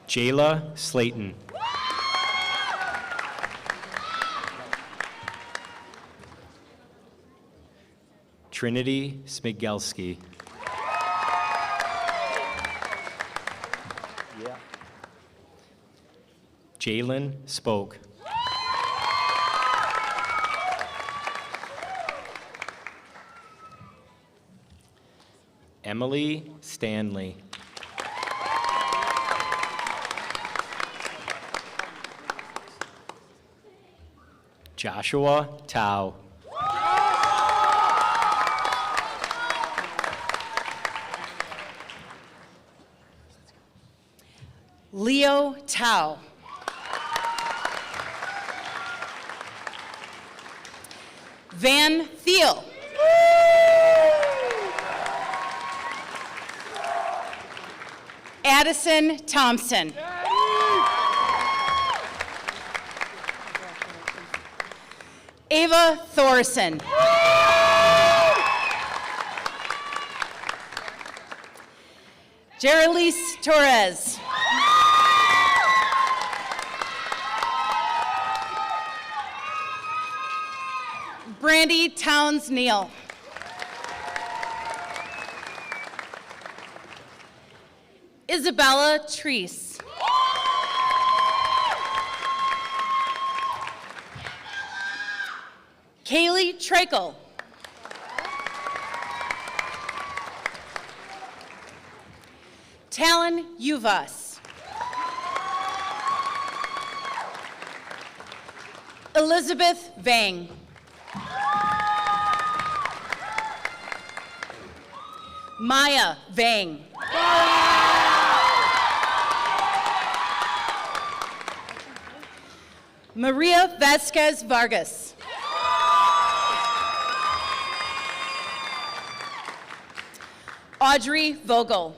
Jayla Slayton. Trinity Smigelski. Jalen Spoke. Emily Stanley. Joshua Tao. Leo Tao. Van Thiel. Addison Thompson. Ava Thorson. Jerelise Torres. Brandy Towns Neal. Isabella Treese. Kaylee Trakel. Talon Uvas. Elizabeth Vang. Maya Vang. Maria Vasquez Vargas. Audrey Vogel.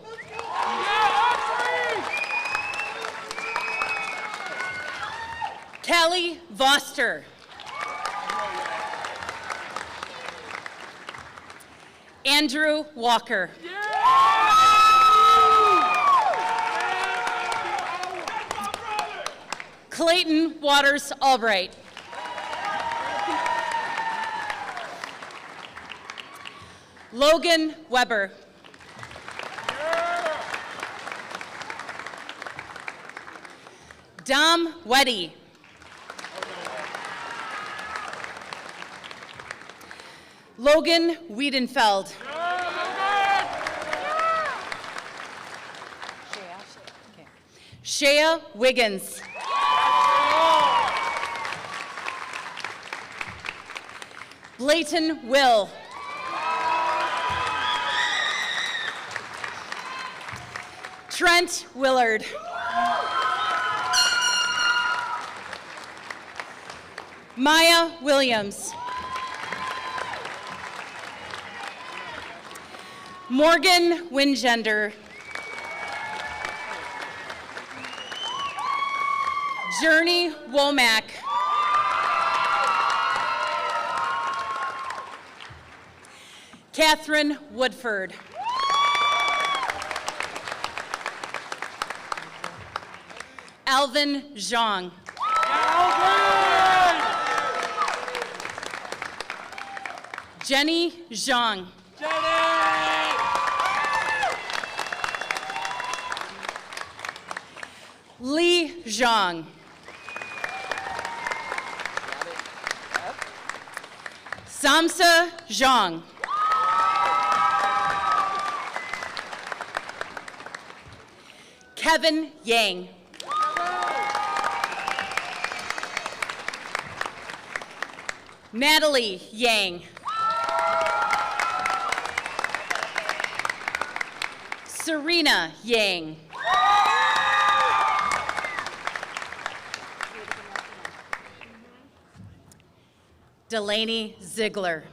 Callie Voster. Andrew Walker. Clayton Waters Albright. Logan Weber. Dom Weddy. Logan Wiedenfeld. Shea Wiggins. Blayton Will. Trent Willard. Maya Williams. Morgan Wingender. Journey Womack. Catherine Woodford. Alvin Zhang. Jenny Zhang. Li Zhang. Samsa Zhang. Kevin Yang. Natalie Yang. Serena Yang. Delaney Ziegler.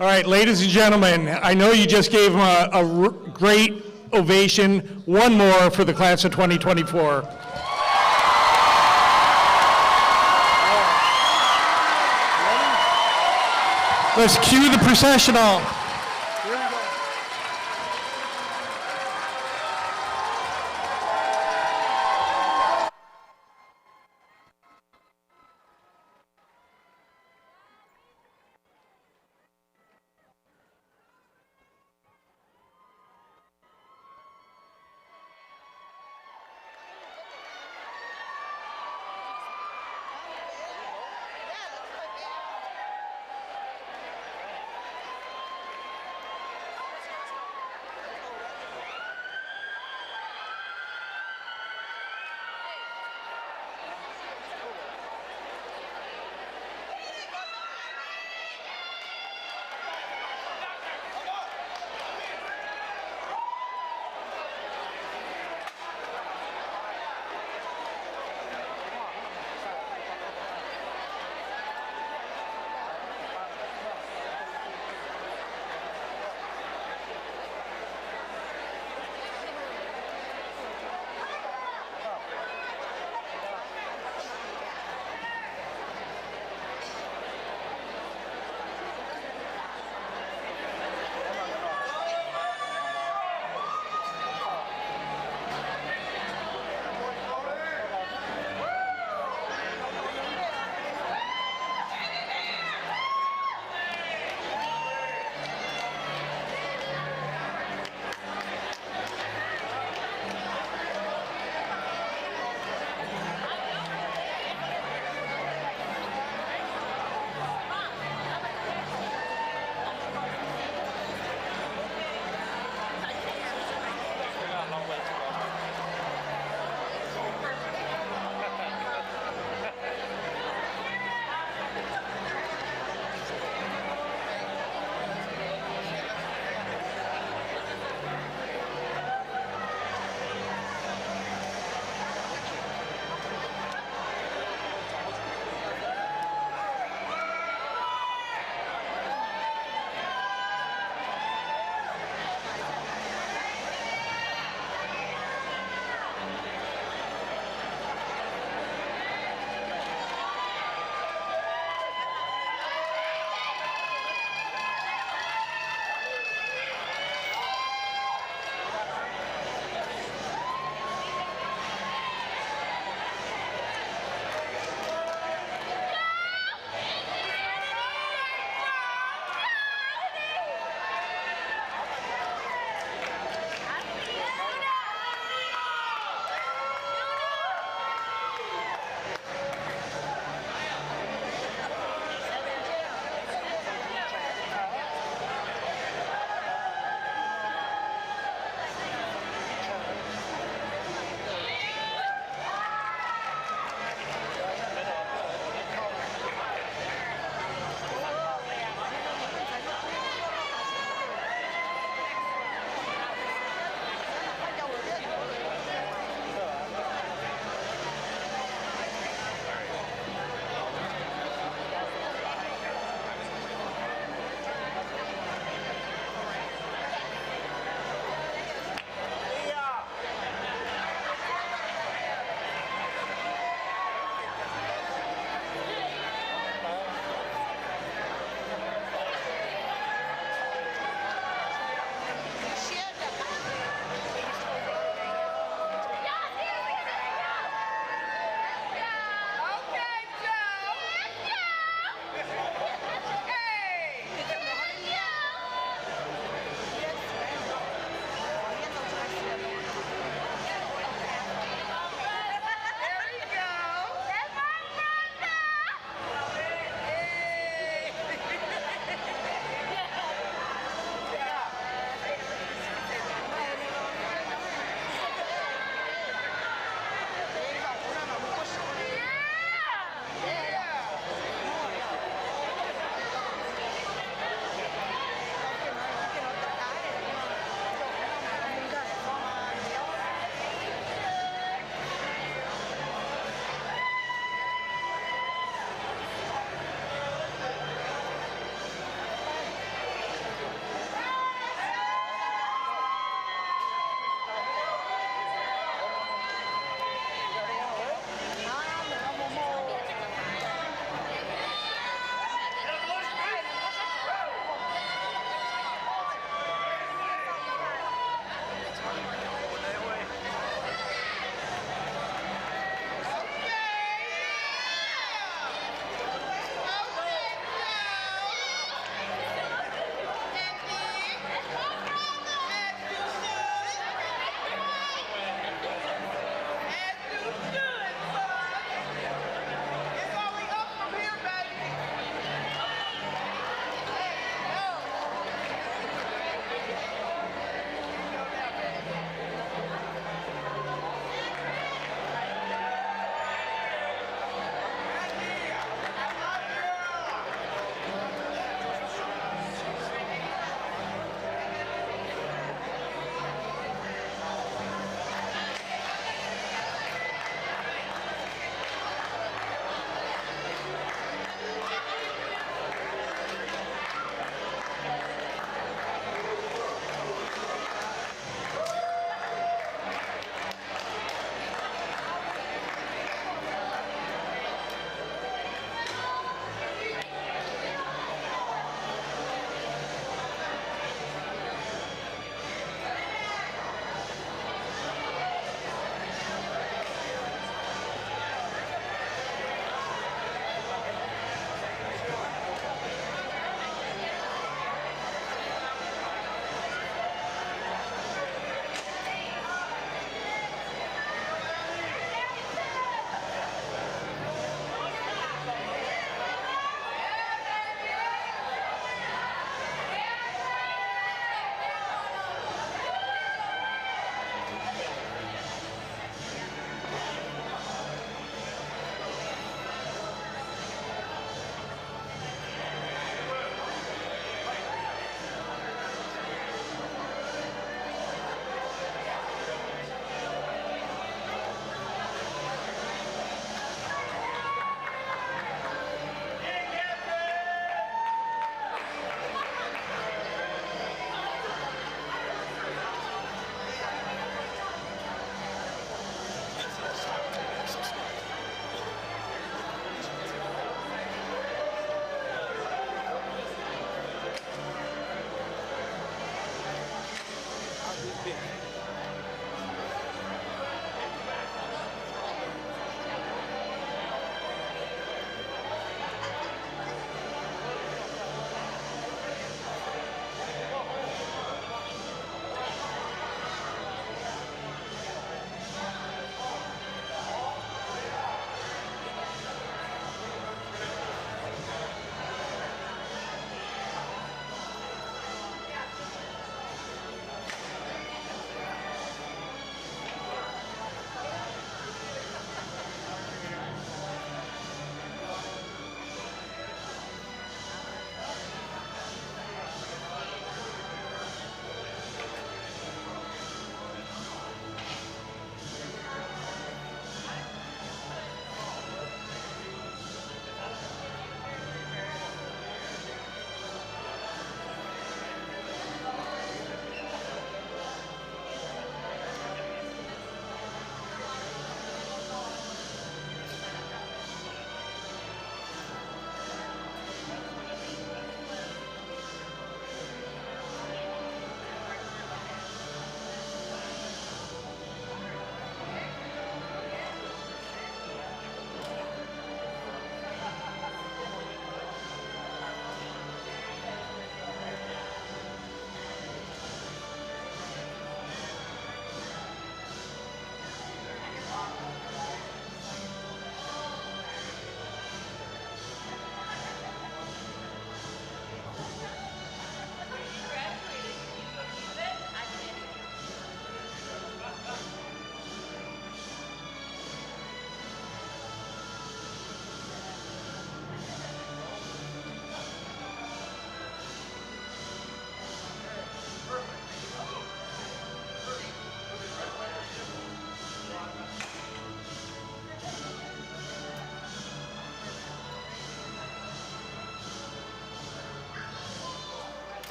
All right, ladies and gentlemen, I know you just gave him a great ovation. One more for the class of 2024. Let's cue the processional.